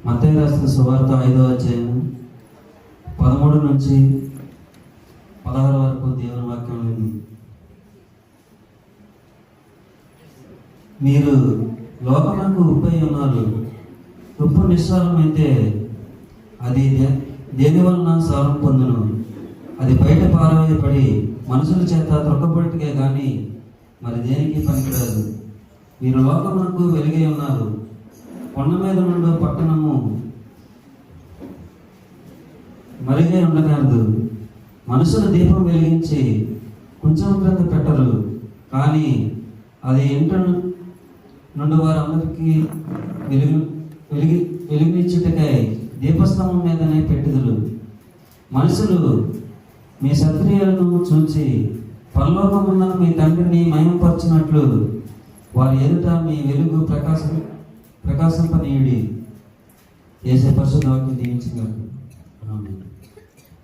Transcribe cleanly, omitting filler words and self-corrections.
మత్తయి రాసిన సువార్త 5వ అధ్యాయం 13 నుంచి 16 వరకు దేవుని వాక్యం విని, మీరు లోకమునకు ఉప్పై ఉన్నారు. ఉప్పు నిస్సారమైతే అది దేని వలన సారం పొందును? అది బయట పారవేయబడి మనుషుల చేత త్రొక్కబడికే కానీ మరి దేనికి పనికిరాదు. మీరు లోకమునకు వెలుగై ఉన్నారు. కొండ మీద నుండి పట్టణము మరిగే ఉండకూడదు. మనుషుల దీపం వెలిగించి కొంచెం క్రింద పెట్టరు, కానీ అది ఇంట నుండి వారందరికీ వెలిగించుటకై దీపస్తంభం మీదనే పెట్టుదురు. మనుషులు మీ సత్క్రియలను చూచి పరలోకమున్న మీ తండ్రిని మహిమపరచినట్లు వారి ఎదుట మీ వెలుగు ప్రకాశింపనీయుడి. యేసు పరిశుద్ధ వాక్యం దీవించగలరు. ఆమేన్.